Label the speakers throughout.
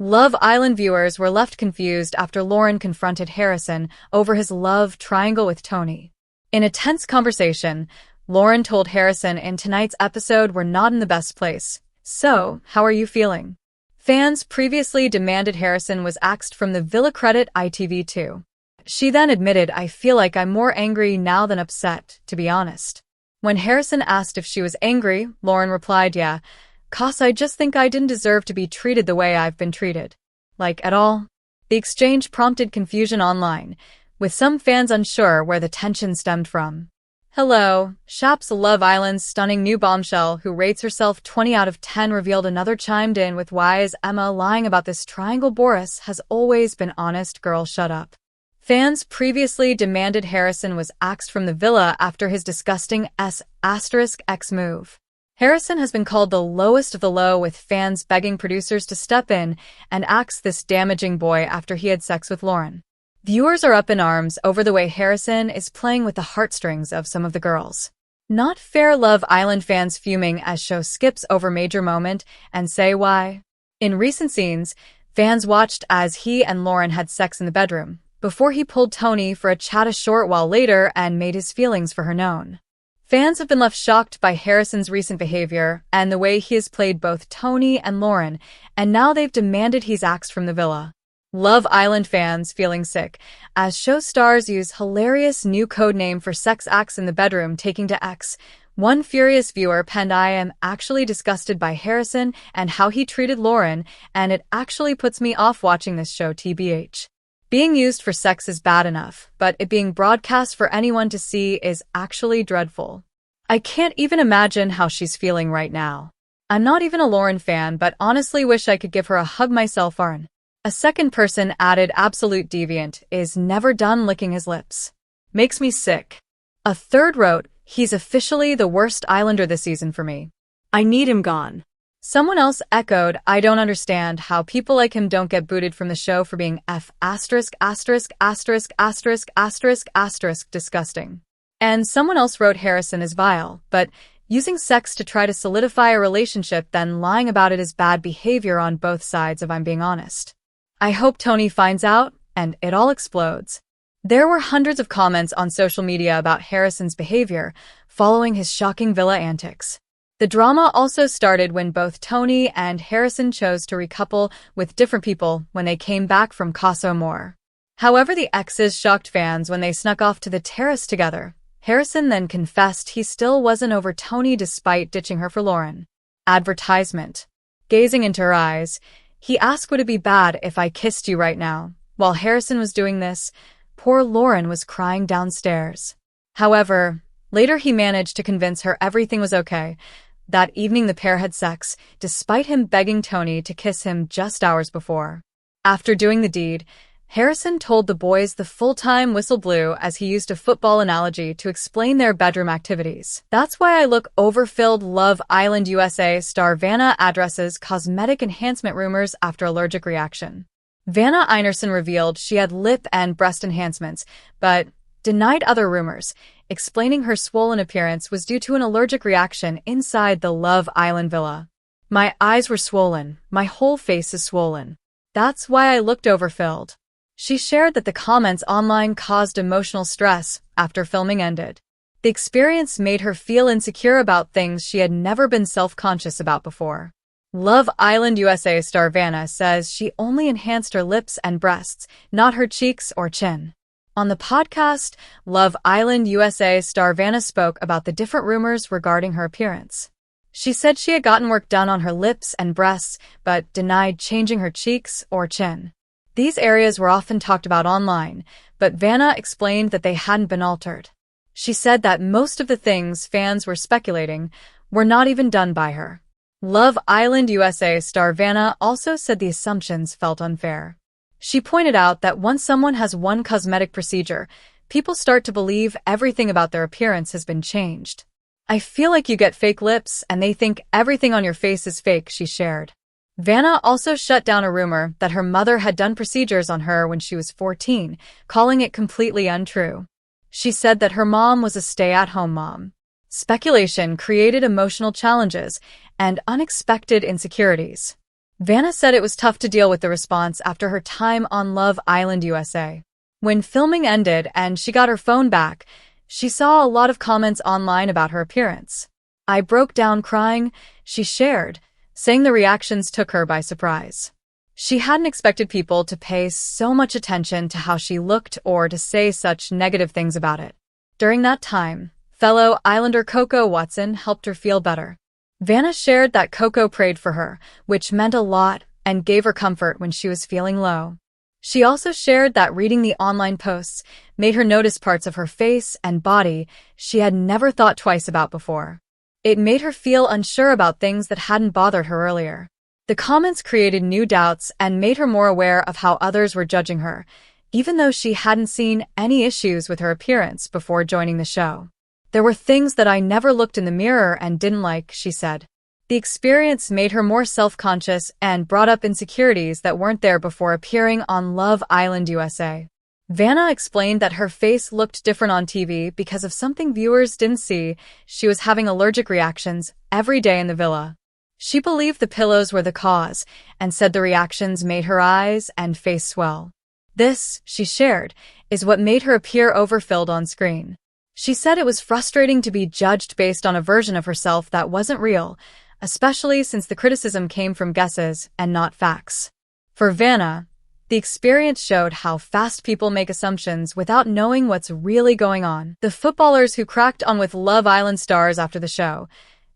Speaker 1: Love Island viewers were left confused after Lauren confronted Harrison over his love triangle with Toni. In a tense conversation, Lauren told Harrison in tonight's episode we're not in the best place. So, how are you feeling? Fans previously demanded Harrison was axed from the Villa credit ITV2. She then admitted, I feel like I'm more angry now than upset, to be honest. When Harrison asked if she was angry, Lauren replied, yeah, 'cause I just think I didn't deserve to be treated the way I've been treated. Like, at all? The exchange prompted confusion online, with some fans unsure where the tension stemmed from. Hello, Shap's Love Island's stunning new Bombshell, who rates herself 20 out of 10, revealed another chimed in with, why is Emma lying about this triangle? Boris has always been honest, girl, shut up. Fans previously demanded Harrison was axed from the villa after his disgusting X move. Harrison has been called the lowest of the low, with fans begging producers to step in and axe this damaging boy after he had sex with Lauren. Viewers are up in arms over the way Harrison is playing with the heartstrings of some of the girls. Not fair. Love Island fans fuming as show skips over major moment and say why. In recent scenes, fans watched as he and Lauren had sex in the bedroom, before he pulled Toni for a chat a short while later and made his feelings for her known. Fans have been left shocked by Harrison's recent behavior and the way he has played both Toni and Lauren, and now they've demanded he's axed from the villa. Love Island fans feeling sick, as show stars use hilarious new code name for sex acts in the bedroom, taking to X. One furious viewer penned, I am actually disgusted by Harrison and how he treated Lauren, and it actually puts me off watching this show, tbh. Being used for sex is bad enough, but it being broadcast for anyone to see is actually dreadful. I can't even imagine how she's feeling right now. I'm not even a Lauren fan, but honestly wish I could give her a hug myself. Arn. A second person added, absolute deviant, is never done licking his lips. Makes me sick. A third wrote, he's officially the worst Islander this season for me. I need him gone. Someone else echoed, I don't understand how people like him don't get booted from the show for being disgusting. And someone else wrote, Harrison is vile, but using sex to try to solidify a relationship, then lying about it is bad behavior on both sides, if I'm being honest. I hope Toni finds out, and it all explodes. There were hundreds of comments on social media about Harrison's behavior following his shocking villa antics. The drama also started when both Toni and Harrison chose to recouple with different people when they came back from Casa Amor. However, the exes shocked fans when they snuck off to the terrace together. Harrison then confessed he still wasn't over Toni despite ditching her for Lauren. Advertisement. Gazing into her eyes, he asked, would it be bad if I kissed you right now? While Harrison was doing this, poor Lauren was crying downstairs. However, later he managed to convince her everything was okay. That evening the pair had sex, despite him begging Toni to kiss him just hours before. After doing the deed, Harrison told the boys the full-time whistle blew, as he used a football analogy to explain their bedroom activities. That's why I look overfilled. Love Island USA star Vanna addresses cosmetic enhancement rumors after allergic reaction. Vanna Einarsson revealed she had lip and breast enhancements, but denied other rumors, explaining her swollen appearance was due to an allergic reaction inside the Love Island villa. My eyes were swollen, my whole face is swollen. That's why I looked overfilled. She shared that the comments online caused emotional stress after filming ended. The experience made her feel insecure about things she had never been self-conscious about before. Love Island USA star Vanna says she only enhanced her lips and breasts, not her cheeks or chin. On the podcast, Love Island USA star Vanna spoke about the different rumors regarding her appearance. She said she had gotten work done on her lips and breasts, but denied changing her cheeks or chin. These areas were often talked about online, but Vanna explained that they hadn't been altered. She said that most of the things fans were speculating were not even done by her. Love Island USA star Vanna also said the assumptions felt unfair. She pointed out that once someone has one cosmetic procedure, people start to believe everything about their appearance has been changed. I feel like you get fake lips and they think everything on your face is fake, she shared. Vanna also shut down a rumor that her mother had done procedures on her when she was 14, calling it completely untrue. She said that her mom was a stay-at-home mom. Speculation created emotional challenges and unexpected insecurities. Vanna said it was tough to deal with the response after her time on Love Island USA. When filming ended and she got her phone back, she saw a lot of comments online about her appearance. "I broke down crying," she shared, saying the reactions took her by surprise. She hadn't expected people to pay so much attention to how she looked or to say such negative things about it. During that time, fellow Islander Coco Watson helped her feel better. Vanna shared that Coco prayed for her, which meant a lot and gave her comfort when she was feeling low. She also shared that reading the online posts made her notice parts of her face and body she had never thought twice about before. It made her feel unsure about things that hadn't bothered her earlier. The comments created new doubts and made her more aware of how others were judging her, even though she hadn't seen any issues with her appearance before joining the show. "There were things that I never looked in the mirror and didn't like," she said. The experience made her more self-conscious and brought up insecurities that weren't there before appearing on Love Island USA. Vanna explained that her face looked different on TV because of something viewers didn't see. She was having allergic reactions every day in the villa. She believed the pillows were the cause and said the reactions made her eyes and face swell. This, she shared, is what made her appear overfilled on screen. She said it was frustrating to be judged based on a version of herself that wasn't real, especially since the criticism came from guesses and not facts. For Vanna, the experience showed how fast people make assumptions without knowing what's really going on. The footballers who cracked on with Love Island stars after the show: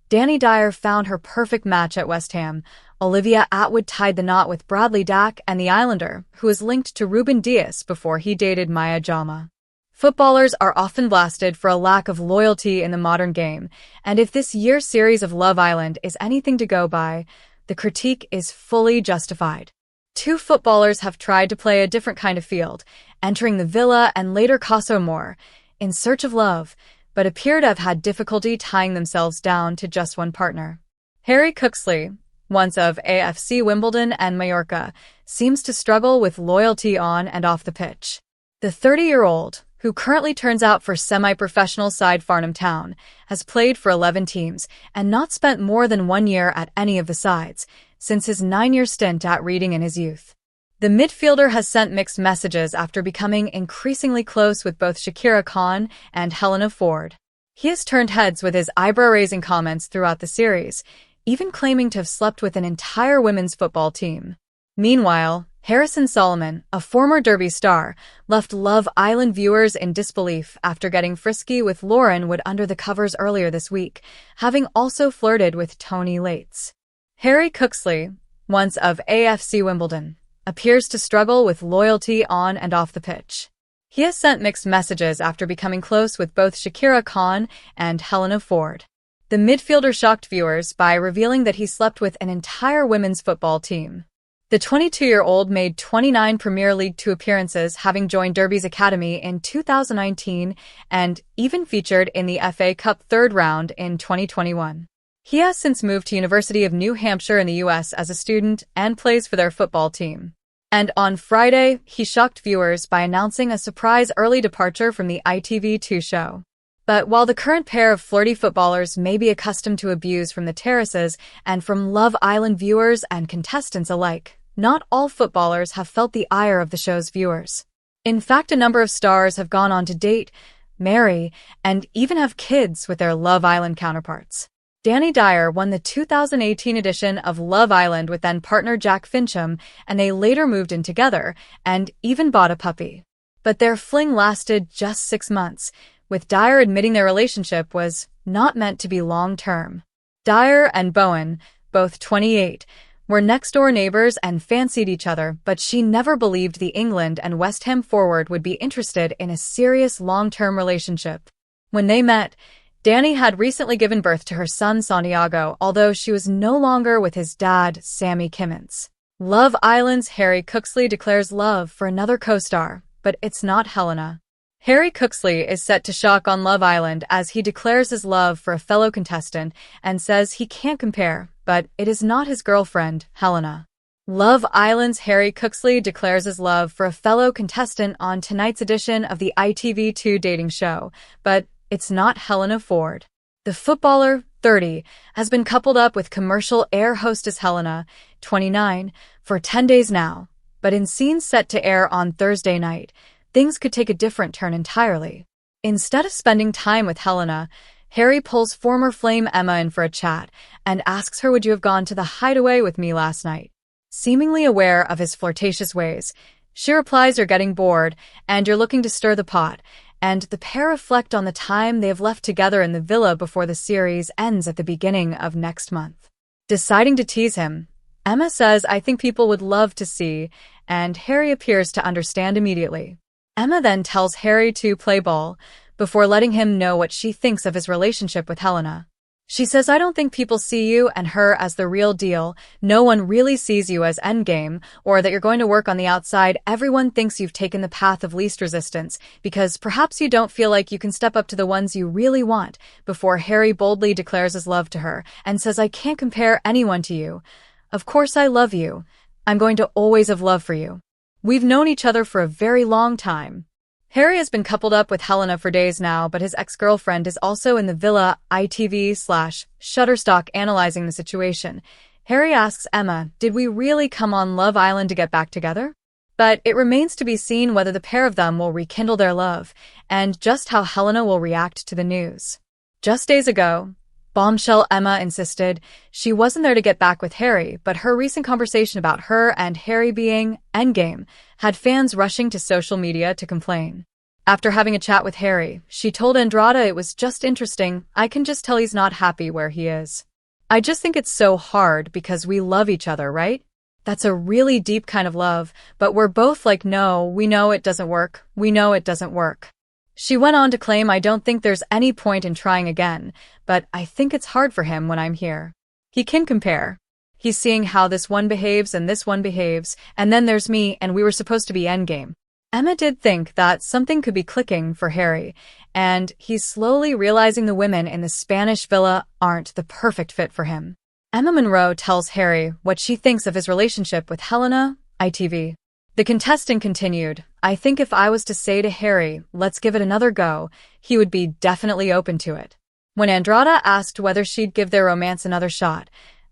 Speaker 1: Danny Dyer found her perfect match at West Ham. Olivia Attwood tied the knot with Bradley Dack and the Islander, who was linked to Ruben Dias before he dated Maya Jama. Footballers are often blasted for a lack of loyalty in the modern game, and if this year's series of Love Island is anything to go by, the critique is fully justified. Two footballers have tried to play a different kind of field, entering the villa and later Caso More, in search of love, but appear to have had difficulty tying themselves down to just one partner. Harry Cooksley, once of AFC Wimbledon and Mallorca, seems to struggle with loyalty on and off the pitch. The 30-year-old, who currently turns out for semi-professional side Farnham Town, has played for 11 teams and not spent more than 1 year at any of the sides, since his 9-year stint at Reading in his youth. The midfielder has sent mixed messages after becoming increasingly close with both Shakira Khan and Helena Ford. He has turned heads with his eyebrow-raising comments throughout the series, even claiming to have slept with an entire women's football team. Meanwhile, Harrison Solomon, a former Derby star, left Love Island viewers in disbelief after getting frisky with Lauren Wood under the covers earlier this week, having also flirted with Toni Lates. Harry Cooksley, once of AFC Wimbledon, appears to struggle with loyalty on and off the pitch. He has sent mixed messages after becoming close with both Shakira Khan and Helena Ford. The midfielder shocked viewers by revealing that he slept with an entire women's football team. The 22-year-old made 29 Premier League 2 appearances, having joined Derby's academy in 2019 and even featured in the FA Cup third round in 2021. He has since moved to University of New Hampshire in the US as a student and plays for their football team. And on Friday, he shocked viewers by announcing a surprise early departure from the ITV2 show. But while the current pair of flirty footballers may be accustomed to abuse from the terraces and from Love Island viewers and contestants alike, not all footballers have felt the ire of the show's viewers. In fact, a number of stars have gone on to date, marry, and even have kids with their Love Island counterparts. Danny Dyer won the 2018 edition of Love Island with then-partner Jack Fincham, and they later moved in together and even bought a puppy. But their fling lasted just 6 months, with Dyer admitting their relationship was not meant to be long-term. Dyer and Bowen, both 28, were next-door neighbors and fancied each other, but she never believed the England and West Ham forward would be interested in a serious long-term relationship. When they met, Danny had recently given birth to her son Santiago, although she was no longer with his dad, Sammy Kimmins. Love Island's Harry Cooksley declares love for another co-star, but it's not Helena. Harry Cooksley is set to shock on Love Island as he declares his love for a fellow contestant and says he can't compare, but it is not his girlfriend, Helena. Love Island's Harry Cooksley declares his love for a fellow contestant on tonight's edition of the ITV2 dating show, but it's not Helena Ford. The footballer, 30, has been coupled up with commercial air hostess Helena, 29, for 10 days now. But in scenes set to air on Thursday night, things could take a different turn entirely. Instead of spending time with Helena, Harry pulls former flame Emma in for a chat and asks her, "Would you have gone to the hideaway with me last night?" Seemingly aware of his flirtatious ways, she replies, "You're getting bored, and you're looking to stir the pot," and the pair reflect on the time they have left together in the villa before the series ends at the beginning of next month. Deciding to tease him, Emma says, "I think people would love to see," and Harry appears to understand immediately. Emma then tells Harry to play ball before letting him know what she thinks of his relationship with Helena. She says, "I don't think people see you and her as the real deal. No one really sees you as endgame, or that you're going to work on the outside. Everyone thinks you've taken the path of least resistance, because perhaps you don't feel like you can step up to the ones you really want," before Harry boldly declares his love to her and says, "I can't compare anyone to you. Of course I love you. I'm going to always have love for you. We've known each other for a very long time." Harry has been coupled up with Helena for days now, but his ex-girlfriend is also in the villa ITV/Shutterstock analyzing the situation. Harry asks Emma, "Did we really come on Love Island to get back together?" But it remains to be seen whether the pair of them will rekindle their love, and just how Helena will react to the news. Just days ago, Bombshell Emma insisted she wasn't there to get back with Harry, but her recent conversation about her and Harry being endgame had fans rushing to social media to complain. After having a chat with Harry, she told Andrada, "It was just interesting. I can just tell he's not happy where he is. I just think it's so hard because we love each other, right? That's a really deep kind of love, but we're both like, no, we know it doesn't work. We know it doesn't work." She went on to claim, "I don't think there's any point in trying again, but I think it's hard for him when I'm here. He can compare. He's seeing how this one behaves and this one behaves, and then there's me, and we were supposed to be endgame." Emma did think that something could be clicking for Harry, and he's slowly realizing the women in the Spanish villa aren't the perfect fit for him. Emma Monroe tells Harry what she thinks of his relationship with Helena, ITV. The contestant continued, "I think if I was to say to Harry, let's give it another go, he would be definitely open to it." When Andrada asked whether she'd give their romance another shot,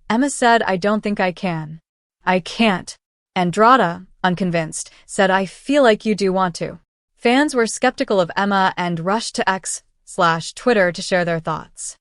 Speaker 1: Emma said, "I don't think I can." "I can't." Andrada, unconvinced, said, "I feel like you do want to." Fans were skeptical of Emma and rushed to X/Twitter to share their thoughts.